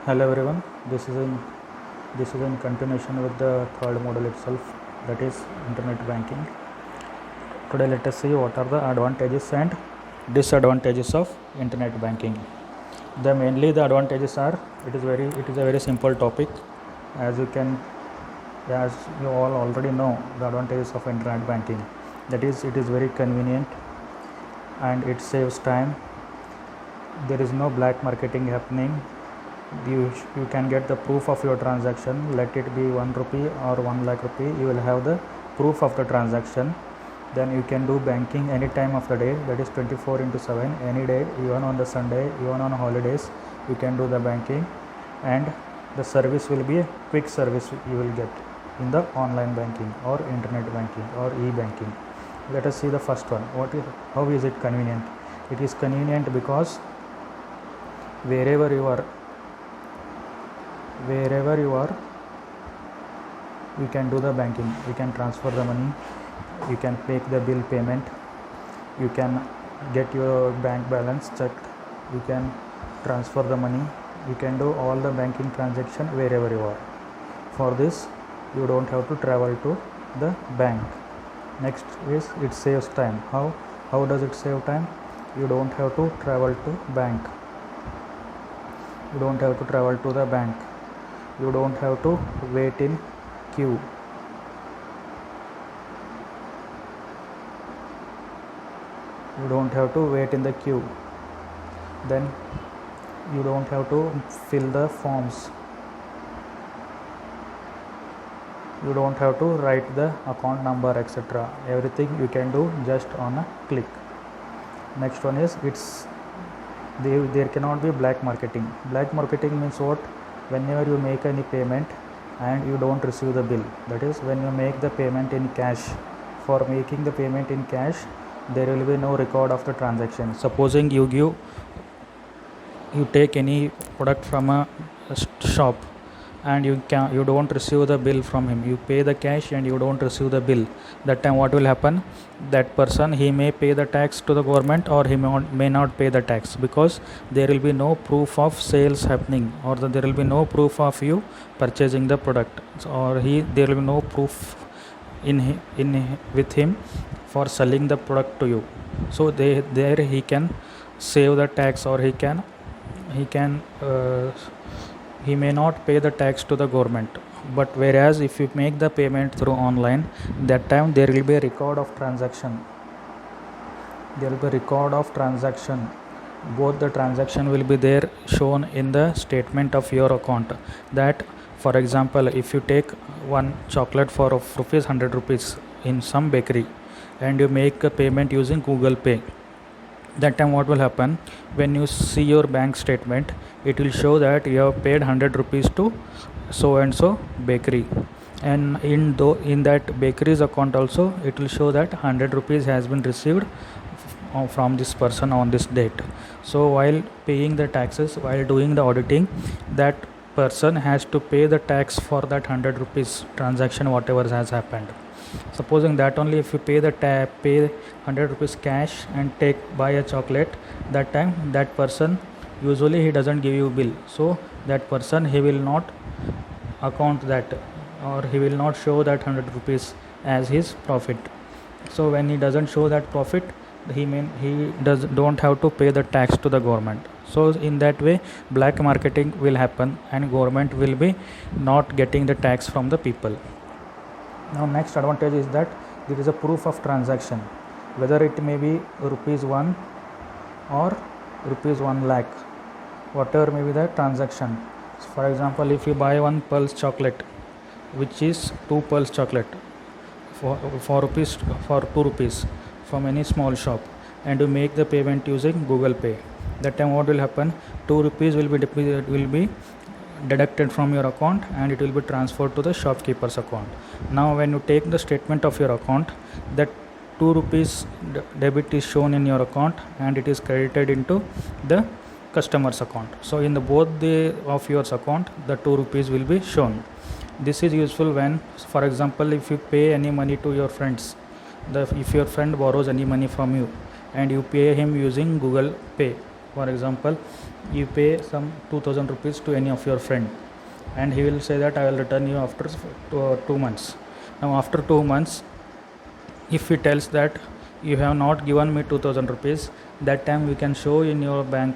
Hello everyone. This is in continuation with the third model itself, that is internet banking. Today let us see what are the advantages and disadvantages of internet banking. The advantages are, it is a very simple topic. As you all already know the advantages of internet banking. That is, it is very convenient and it saves time. There is no black marketing happening. You can get the proof of your transaction, let it be 1 rupee or 1 lakh rupee, you will have the proof of the transaction. Then you can do banking any time of the day, that is 24/7, any day, even on the Sunday, even on holidays, you can do the banking. And the service will be a quick service you will get in the online banking or internet banking or e-banking. Let us see the first one. How is it convenient? It is convenient because wherever you are, you can do the banking. You can transfer the money, you can make the bill payment, you can get your bank balance checked, you can transfer the money, you can do all the banking transaction wherever you are. For this you don't have to travel to the bank. Next is, it saves time. How does it save time? You don't have to travel to bank, you don't have to travel to the bank, you don't have to wait in queue, you don't have to wait in the queue. Then you don't have to fill the forms, you don't have to write the account number, etc. Everything you can do just on a click. Next one is, there cannot be black marketing. Black marketing means what? Whenever you make any payment and you don't receive the bill, that is, when you make the payment in cash. For making the payment in cash, there will be no record of the transaction. Supposing you take any product from a shop and you don't receive the bill from him, you pay the cash and you don't receive the bill. That time what will happen? That person, he may pay the tax to the government or he may not pay the tax, because there will be no proof of sales happening, or there will be no proof of you purchasing the product, or there will be no proof with him for selling the product to you. So there he can save the tax, or he may not pay the tax to the government. But whereas if you make the payment through online, that time there will be a record of transaction. Both the transaction will be there, shown in the statement of your account. That, for example, if you take one chocolate for rupees 100 rupees in some bakery and you make a payment using Google Pay, that time what will happen? When you see your bank statement, it will show that you have paid 100 rupees to so and so bakery, and in that bakery's account also it will show that 100 rupees has been received from this person on this date. So while paying the taxes, while doing the auditing, that person has to pay the tax for that 100 rupees transaction whatever has happened. Supposing that only if you pay 100 rupees cash and buy a chocolate, that time that person, usually he doesn't give you bill, so that person, he will not account that, or he will not show that 100 rupees as his profit. So when he doesn't show that profit, he don't have to pay the tax to the government. So in that way black marketing will happen and government will be not getting the tax from the people. Now next advantage is that there is a proof of transaction, whether it may be rupees 1 or rupees 1 lakh, whatever may be the transaction. For example, if you buy one Pulse chocolate, which is 2 Pulse chocolate for 2 rupees from any small shop, and you make the payment using Google Pay, that time what will happen? 2 rupees will be deducted from your account and it will be transferred to the shopkeeper's account. Now when you take the statement of your account, that 2 rupees debit is shown in your account and it is credited into the customer's account. So in the both of your account, the 2 rupees will be shown. This is useful when, for example, if you pay any money to your friends, if your friend borrows any money from you and you pay him using Google Pay, For example, you pay some 2000 rupees to any of your friend, and he will say that I will return you after 2 months. Now after 2 months, if he tells that you have not given me 2000 rupees, that time we can show in your bank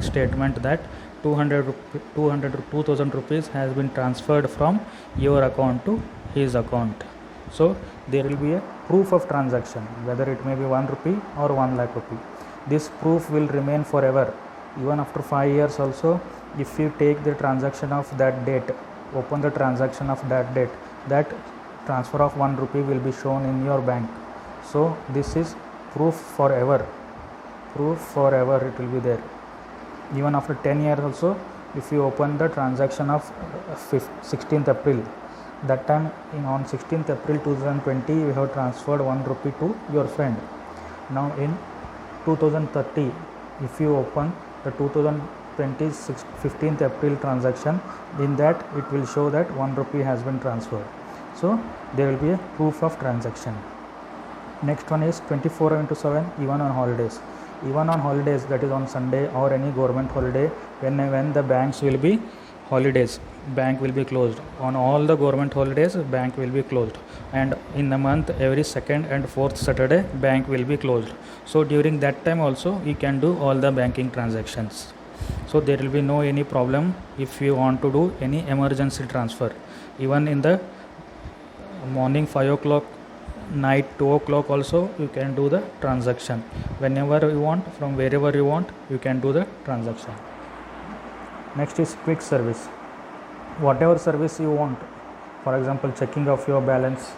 statement that 2000 rupees has been transferred from your account to his account. So there will be a proof of transaction, whether it may be 1 rupee or 1 lakh rupee. This proof will remain forever, even after 5 years also. If you take the transaction of that date, open the transaction of that date, that transfer of 1 rupee will be shown in your bank. So this is proof forever it will be there. Even after 10 years also, if you open the transaction of 16th April, that time on 16th April 2020 you have transferred 1 rupee to your friend. Now in 2030, if you open the 2020 15th April transaction, in that it will show that 1 rupee has been transferred. So there will be a proof of transaction. Next one is 24/7, even on holidays. Even on holidays, that is on Sunday or any government holiday, when the banks will be holidays, bank will be closed. On all the government holidays, bank will be closed, and in the month every second and fourth Saturday bank will be closed. So during that time also you can do all the banking transactions. So there will be no any problem if you want to do any emergency transfer. Even in the morning 5 o'clock, night 2 o'clock also you can do the transaction. Whenever you want, from wherever you want, you can do the transaction. Next is quick service. Whatever service you want, for example checking of your balance,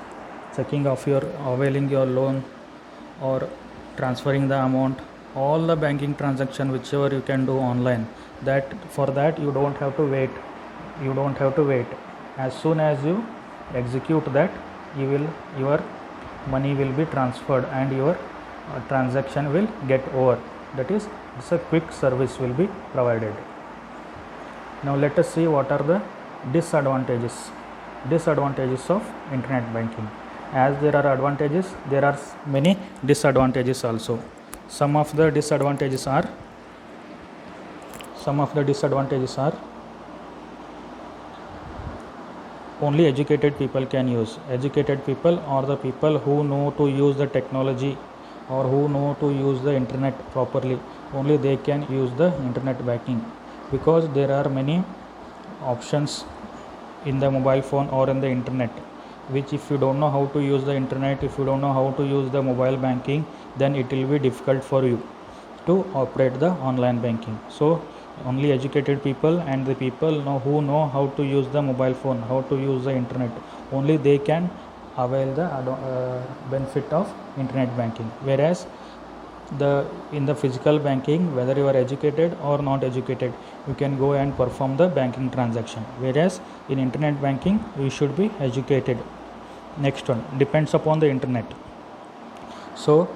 checking of your availing your loan, or transferring the amount, all the banking transaction whichever you can do online. That for that you don't have to wait. As soon as you execute that, your money will be transferred and your transaction will get over. That is, a quick service will be provided. Now let us see what are the disadvantages of internet banking. As there are advantages, there are many disadvantages also. Some of the disadvantages are only educated people can use. Educated people, or the people who know to use the technology or who know to use the internet properly, only they can use the internet banking, because there are many options in the mobile phone or in the internet, which if you don't know how to use the internet, if you don't know how to use the mobile banking, then it will be difficult for you to operate the online banking. So only educated people and the people who know how to use the mobile phone, how to use the internet, only they can avail the benefit of internet banking. Whereas in the physical banking, whether you are educated or not educated, you can go and perform the banking transaction. Whereas in internet banking, you should be educated. Next one, depends upon the internet. So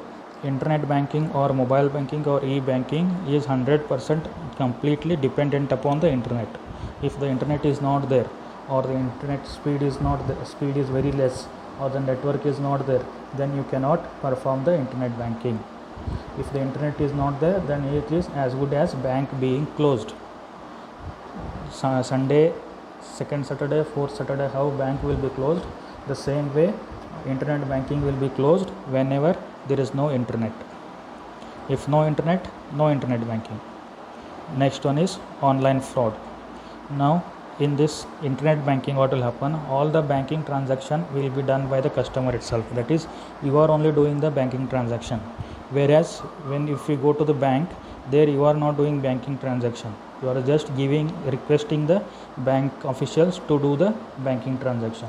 internet banking or mobile banking or e-banking is 100% completely dependent upon the internet. If the internet is not there, or the internet speed is very less, or the network is not there, then you cannot perform the internet banking. If the internet is not there, then it is as good as bank being closed. Sunday, second Saturday, fourth Saturday, how bank will be closed, the same way internet banking will be closed whenever there is no internet. If no internet, no internet banking. Next one is online fraud. Now in this internet banking, what will happen, all the banking transaction will be done by the customer itself. That is, you are only doing the banking transaction. Whereas if you go to the bank, there you are not doing banking transaction, you are just requesting the bank officials to do the banking transaction.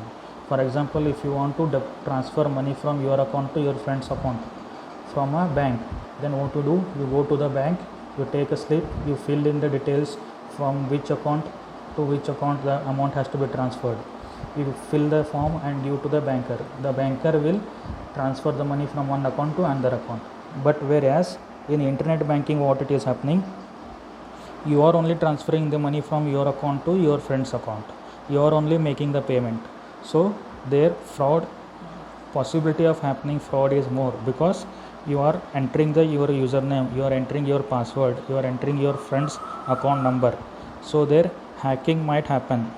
For example, if you want to transfer money from your account to your friend's account from a bank, then what to do, you go to the bank, you take a slip, you fill in the details from which account to which account the amount has to be transferred. You fill the form and give to the banker. The banker will transfer the money from one account to another account. But whereas in internet banking, what it is happening, you are only transferring the money from your account to your friend's account. You are only making the payment. So their possibility of happening fraud is more, because you are entering your username, you are entering your password, you are entering your friend's account number. So there hacking might happen.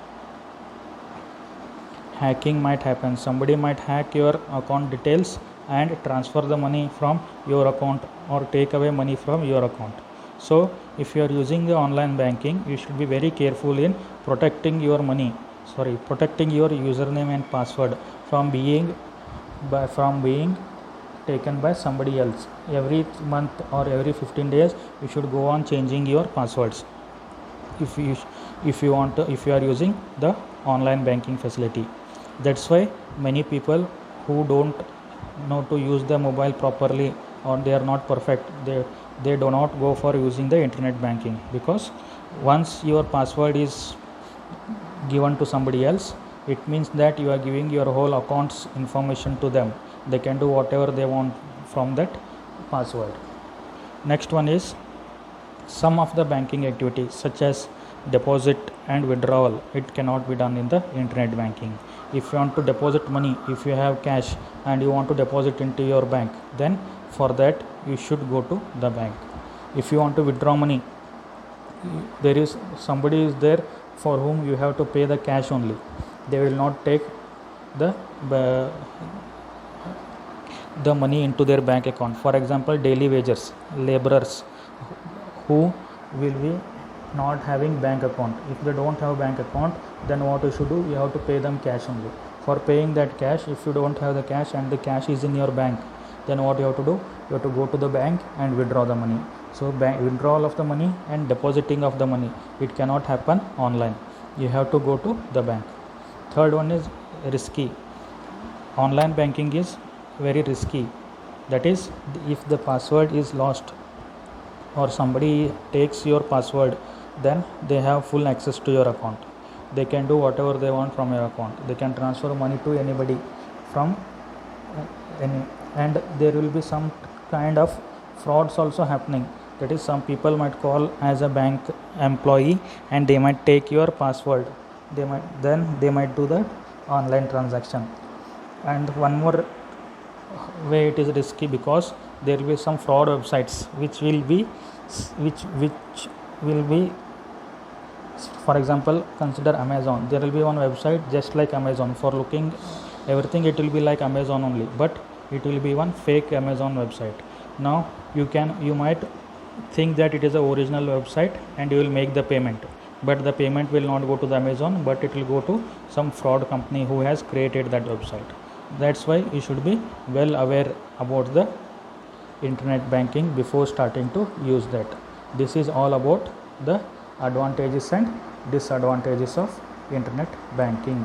Somebody might hack your account details and transfer the money from your account or take away money from your account. So if you are using the online banking, you should be very careful in protecting your username and password from being taken by somebody else. Every month or every 15 days you should go on changing your passwords if you are using the online banking facility. That's why many people who don't know to use the mobile properly, or they are not perfect, they do not go for using the internet banking, because once your password is given to somebody else, it means that you are giving your whole account's information to them. They can do whatever they want from that password. Next one is some of the banking activities such as deposit and withdrawal. It cannot be done in the internet banking. If you want to deposit money, if you have cash and you want to deposit into your bank, then for that you should go to the bank. If you want to withdraw money, there is somebody is there for whom you have to pay the cash only. They will not take the money into their bank account. For example, daily wages, laborers who will be not having bank account. If they don't have bank account, then what you should do, you have to pay them cash only. For paying that cash, if you don't have the cash and the cash is in your bank, then what you have to do, you have to go to the bank and withdraw the money. So withdrawal of the money and depositing of the money, it cannot happen online. You have to go to the bank. Third one is risky. Online banking is very risky. That is, if the password is lost or somebody takes your password, then they have full access to your account. They can do whatever they want from your account. They can transfer money to anybody from any, and there will be some kind of frauds also happening. That is, some people might call as a bank employee and they might take your password. They might do the online transaction. And one more way it is risky, because there will be some fraud websites which will be, for example, consider Amazon. There will be one website just like Amazon. For looking everything, it will be like Amazon only, but it will be one fake Amazon website. Now you might think that it is a original website and you will make the payment, but the payment will not go to the Amazon, but it will go to some fraud company who has created that website. That's why you should be well aware about the internet banking before starting to use that. This is all about the advantages and disadvantages of internet banking.